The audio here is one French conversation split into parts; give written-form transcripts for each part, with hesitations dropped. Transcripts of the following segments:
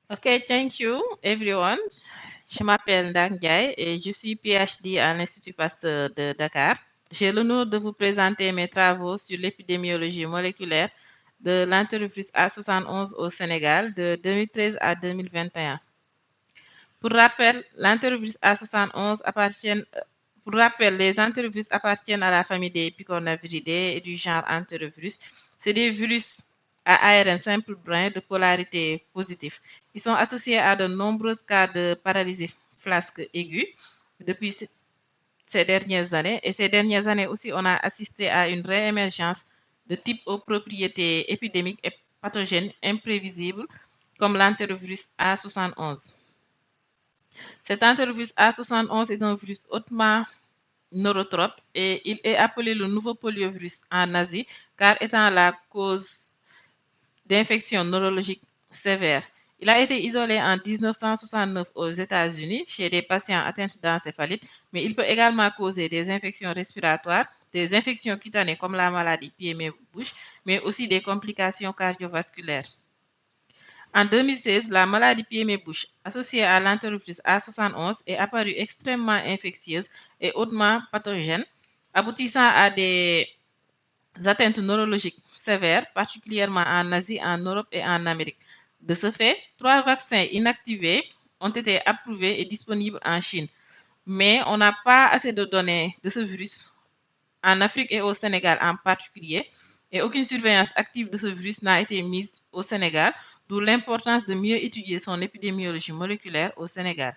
Okay, thank you everyone. Je m'appelle Ndak Ndiaye et je suis PhD à l'Institut Pasteur de Dakar. J'ai l'honneur de vous présenter mes travaux sur l'épidémiologie moléculaire de l'entérovirus A71 au Sénégal de 2013 à 2021. Pour rappel, l'entérovirus A71 pour rappel, les entérovirus appartiennent à la famille des picornaviridae et du genre entérovirus. C'est des virus à ARN simple brun de polarité positive. Ils sont associés à de nombreux cas de paralysie flasque aiguë depuis ces dernières années. Et ces dernières années aussi, on a assisté à une réémergence de types aux propriétés épidémiques et pathogènes imprévisibles comme l'entérovirus A71. Cet entérovirus A71 est un virus hautement neurotrope et il est appelé le nouveau poliovirus en Asie car étant la cause d'infections neurologiques sévères. Il a été isolé en 1969 aux États-Unis chez des patients atteints d'encéphalite, mais il peut également causer des infections respiratoires, des infections cutanées comme la maladie PME-Bush, mais aussi des complications cardiovasculaires. En 2016, la maladie PME-Bush associée à l'entérovirus A71 est apparue extrêmement infectieuse et hautement pathogène, aboutissant à des atteintes neurologiques sévères, particulièrement en Asie, en Europe et en Amérique. De ce fait, 3 vaccins inactivés ont été approuvés et disponibles en Chine. Mais on n'a pas assez de données de ce virus en Afrique et au Sénégal en particulier, et aucune surveillance active de ce virus n'a été mise au Sénégal, d'où l'importance de mieux étudier son épidémiologie moléculaire au Sénégal.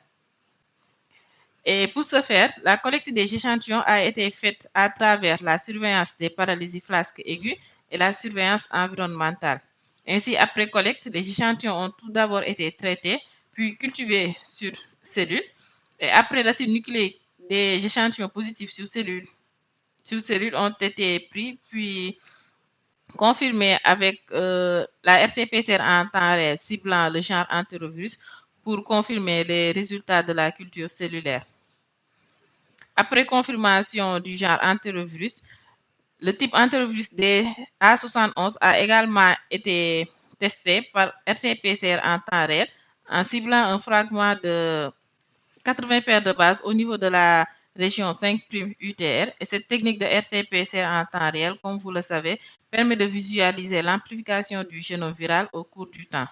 Et pour ce faire, la collecte des échantillons a été faite à travers la surveillance des paralysies flasques aiguës et la surveillance environnementale. Ainsi, après collecte, les échantillons ont tout d'abord été traités, puis cultivés sur cellules. Et après l'acide nucléique, des échantillons positifs sur cellules ont été pris, puis confirmés avec la RT-PCR en temps réel ciblant le genre entérovirus pour confirmer les résultats de la culture cellulaire. Après confirmation du genre entérovirus, le type entérovirus des A71 a également été testé par RT-PCR en temps réel en ciblant un fragment de 80 paires de bases au niveau de la région 5' UTR. Et cette technique de RT-PCR en temps réel, comme vous le savez, permet de visualiser l'amplification du génome viral au cours du temps.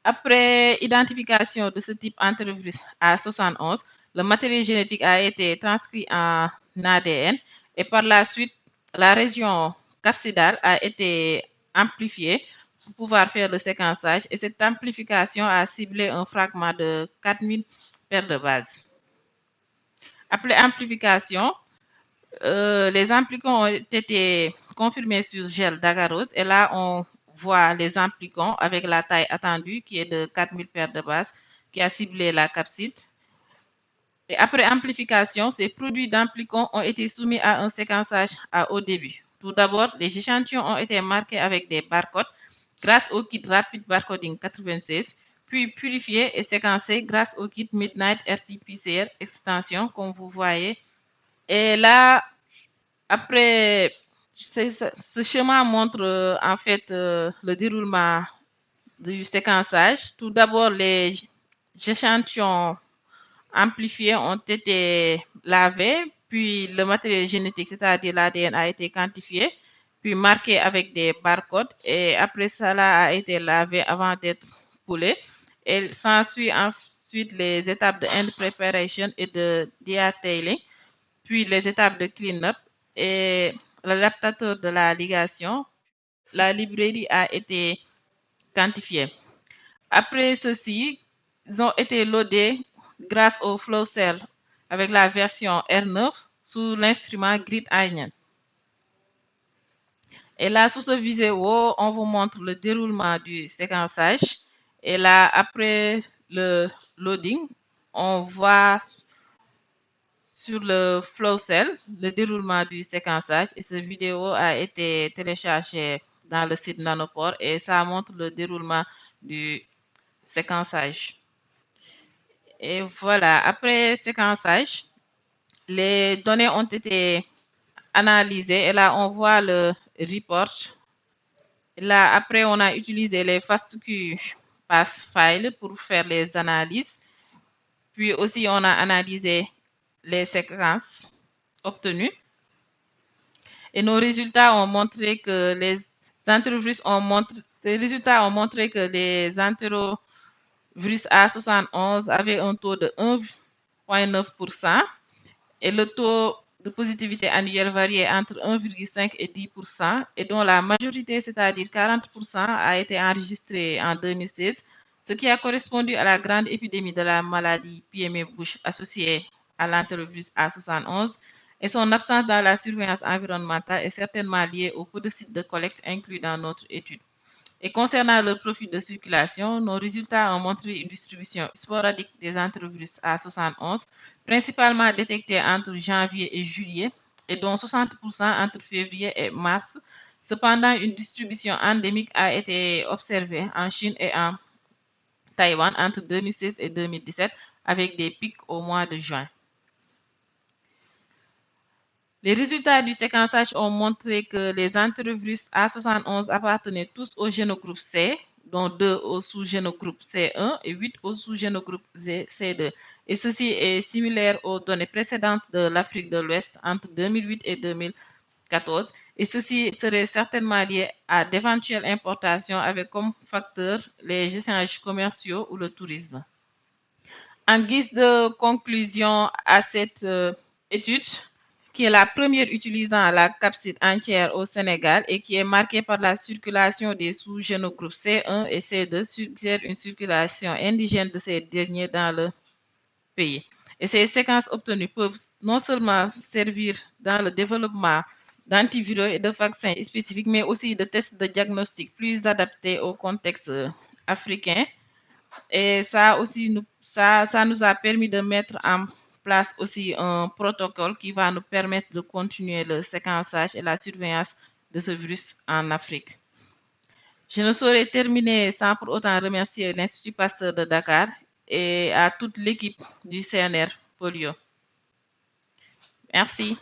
Après identification de ce type entérovirus A71, le matériel génétique a été transcrit en ADN et par la suite, la région capsidale a été amplifiée pour pouvoir faire le séquençage et cette amplification a ciblé un fragment de 4000 paires de bases. Après amplification, les implicants ont été confirmés sur gel d'agarose et là on voit les implicants avec la taille attendue qui est de 4000 paires de bases qui a ciblé la capside. Et après amplification, ces produits d'implicants ont été soumis à un séquençage à haut débit. Tout d'abord, les échantillons ont été marqués avec des barcodes grâce au kit Rapid Barcoding 96, puis purifiés et séquencés grâce au kit Midnight RT-PCR extension comme vous voyez. Et là, après, ce schéma montre en fait le déroulement du séquençage. Tout d'abord, les échantillons amplifiés ont été lavés, puis le matériel génétique, c'est-à-dire l'ADN, a été quantifié, puis marqué avec des barcodes, et après cela a été lavé avant d'être coulé. Et s'ensuit ensuite les étapes de end preparation et de detailing, puis les étapes de clean-up et l'adaptateur de la ligation. La librairie a été quantifiée. Après ceci, ils ont été loadés grâce au flow cell avec la version R9 sous l'instrument Grid Onion. Et là, sous ce vidéo, on vous montre le déroulement du séquençage. Et là, après le loading, on voit sur le flow cell le déroulement du séquençage. Et cette vidéo a été téléchargée dans le site Nanopore et ça montre le déroulement du séquençage. Et voilà, après séquençage, les données ont été analysées et là on voit le report Là, après, on a utilisé les FastQ pass files pour faire les analyses. Puis aussi, on a analysé les séquences obtenues. Et nos résultats ont montré que les entérovirus les résultats ont montré que les entérovirus A71 avaient un taux de 1,9% et le taux de positivité annuelle variait entre 1,5 et 10%, et dont la majorité, c'est-à-dire 40%, a été enregistrée en 2016, ce qui a correspondu à la grande épidémie de la maladie PME-Bush associée à l'entérovirus A71, et son absence dans la surveillance environnementale est certainement liée au peu de sites de collecte inclus dans notre étude. Et concernant le profil de circulation, nos résultats ont montré une distribution sporadique des entérovirus A71, principalement détectés entre janvier et juillet, et dont 60% entre février et mars. Cependant, une distribution endémique a été observée en Chine et en Taïwan entre 2016 et 2017, avec des pics au mois de juin. Les résultats du séquençage ont montré que les entérovirus A71 appartenaient tous au génogroupe C, dont 2 au sous-génogroupe C1 et 8 au sous-génogroupe C2. Et ceci est similaire aux données précédentes de l'Afrique de l'Ouest entre 2008 et 2014. Et ceci serait certainement lié à d'éventuelles importations avec comme facteur les échanges commerciaux ou le tourisme. En guise de conclusion à cette étude, qui est la première utilisant la capside entière au Sénégal et qui est marquée par la circulation des sous-génogroupes C1 et C2, suggère une circulation indigène de ces derniers dans le pays. Et ces séquences obtenues peuvent non seulement servir dans le développement d'antiviraux et de vaccins spécifiques, mais aussi de tests de diagnostic plus adaptés au contexte africain. Et ça aussi, ça nous a permis de mettre en place aussi un protocole qui va nous permettre de continuer le séquençage et la surveillance de ce virus en Afrique. Je ne saurais terminer sans pour autant remercier l'Institut Pasteur de Dakar et à toute l'équipe du CNR Polio. Merci.